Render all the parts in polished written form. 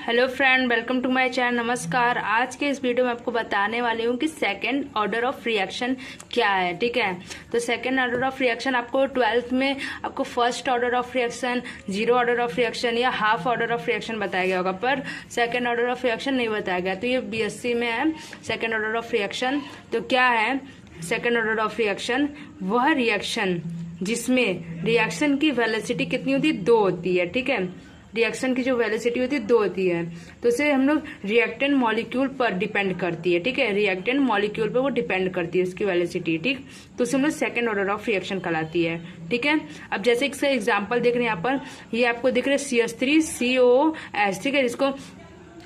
Hello friend, welcome to my channel. नमस्कार। आज के इस वीडियो में आपको बताने वाली हूँ कि सेकंड ऑर्डर ऑफ रिएक्शन क्या है। ठीक है, तो सेकंड ऑर्डर ऑफ रिएक्शन आपको 12th में आपको first order of reaction, zero order of reaction या हाफ ऑर्डर ऑफ रिएक्शन बताया गया होगा, पर सेकंड ऑर्डर ऑफ रिएक्शन नहीं बताया गया। तो ये बीएससी में है सेकेंड ऑर्डर ऑफ रिएक्शन। तो क्या है सेकेंड ऑर्डर ऑफ रिएक्शन? वह रिएक्शन जिसमें रिएक्शन की वेलोसिटी कितनी होती है? 2 होती है। ठीक है, रिएक्शन की जो वेलोसिटी होती है 2 होती है। तो इसे हम लोग रिएक्टेंट मॉलिक्यूल पर डिपेंड करती है। ठीक है, रिएक्टेंट मॉलिक्यूल पर वो डिपेंड करती है उसकी वेलोसिटी। ठीक, तो उसे हम लोग सेकेंड ऑर्डर ऑफ रिएक्शन कहलाती है। ठीक है, अब जैसे इसका एग्जाम्पल देख रहे हैं यहाँ पर, ये आपको दिख रहा है CH3COOH। ठीक है, जिसको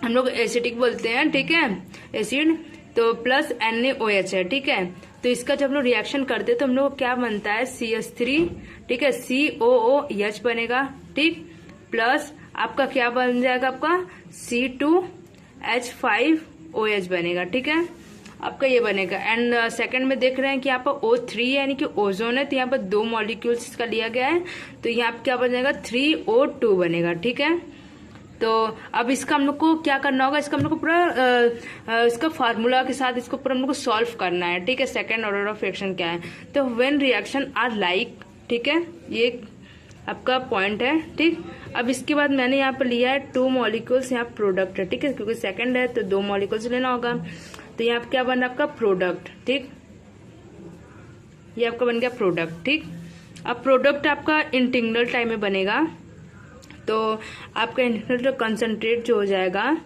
हम लोग एसिडिक बोलते हैं। ठीक है, एसिड, तो प्लस NaOH है। ठीक है, तो इसका जब हम लोग रिएक्शन करते हैं तो हम लोग क्या बनता है? CH3, ठीक है, COOH बनेगा। ठीक, प्लस आपका क्या बन जाएगा? आपका C2H5OH बनेगा। ठीक है, आपका ये बनेगा। एंड सेकंड में देख रहे हैं कि यहाँ पर O3 यानी कि ओजोन है, तो यहाँ पर 2 मॉलिक्यूल्स इसका लिया गया है, तो यहाँ पर क्या बन जाएगा? 3O2 बनेगा। ठीक है, तो अब इसका हम लोग को क्या करना होगा? इसका हम लोग को पूरा इसका फार्मूला के साथ इसको पूरा हम लोग को सॉल्व करना है। ठीक है, सेकेंड ऑर्डर ऑफ रिएक्शन क्या है? तो व्हेन रिएक्शन आर लाइक, ठीक है, ये आपका पॉइंट है। ठीक, अब इसके बाद मैंने यहाँ पर लिया है 2 मॉलिक्यूल्स, यहाँ प्रोडक्ट है। ठीक है, क्योंकि सेकंड है तो 2 मॉलिक्यूल्स लेना होगा। तो यहाँ क्या बन रहा है? आपका प्रोडक्ट। ठीक, ये आपका बन गया प्रोडक्ट। ठीक, अब प्रोडक्ट आपका इंटीग्रल टाइम में बनेगा, तो आपका इंटीग्रल कंसंट्रेट जो हो जाएगा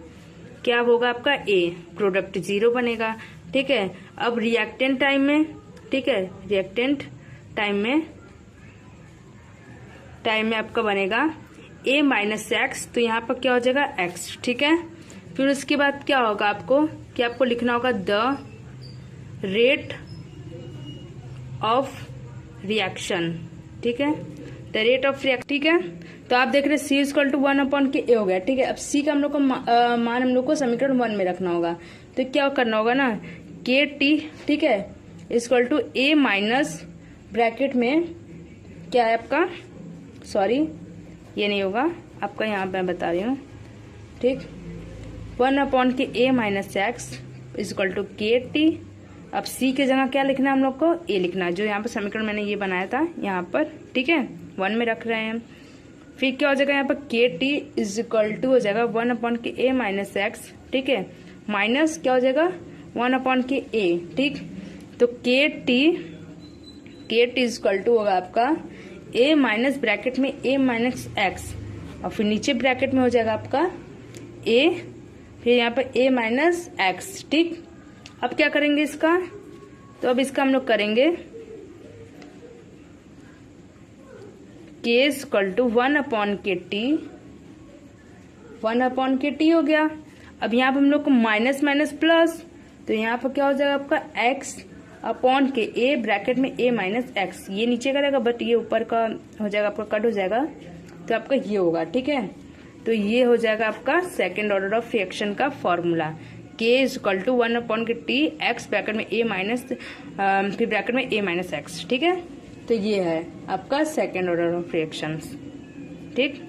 क्या होगा? आपका A, प्रोडक्ट 0 बनेगा। ठीक है, अब रिएक्टेंट टाइम में, ठीक है, रिएक्टेंट टाइम में आपका बनेगा A माइनस एक्स, तो यहाँ पर क्या हो जाएगा? X। ठीक है, फिर उसके बाद क्या होगा? आपको क्या आपको लिखना होगा? The rate of reaction. ठीक है, द रेट ऑफ रिएक्शन। ठीक है, तो आप देख रहे हैं C=1/K हो गया। ठीक है, अब C का हम लोग को मान हम लोग को समीकरण 1 में रखना होगा। तो क्या करना होगा ना? KT, ठीक है, इक्वल A माइनस ब्रैकेट में क्या है आपका? सॉरी, ये नहीं होगा आपका, यहाँ पे मैं बता रही हूँ। ठीक, 1/K A minus x equal to KT। अब C की जगह क्या लिखना है हम लोग को? A लिखना है, जो यहाँ पर समीकरण मैंने ये बनाया था यहाँ पर। ठीक है, 1 में रख रहे हैं। फिर क्या हो जाएगा? यहाँ पर KT इक्वल टू हो जाएगा 1/K A माइनस एक्स। ठीक है, माइनस क्या हो जाएगा? 1/K A। ठीक, तो KT इक्वल टू होगा आपका A माइनस ब्रैकेट में A माइनस एक्स, और फिर नीचे ब्रैकेट में हो जाएगा आपका A, फिर यहाँ पर A माइनस एक्स। ठीक, अब क्या करेंगे इसका? तो अब इसका हम लोग करेंगे K इक्वल टू 1/KT हो गया। अब यहाँ पर हम लोग को माइनस माइनस प्लस, तो यहाँ पर क्या हो जाएगा? आपका X/K A ब्रैकेट में A माइनस एक्स। ये नीचे का रहेगा, बट ये ऊपर का हो जाएगा, आपका कट हो जाएगा, तो आपका ये होगा। ठीक है, तो ये हो जाएगा आपका सेकेंड ऑर्डर ऑफ रिएक्शन का formula. K equal to 1/T X bracket में A माइनस, फिर ब्रैकेट में A माइनस एक्स। ठीक है, तो ये है आपका सेकेंड ऑर्डर ऑफ रिएक्शंस। ठीक।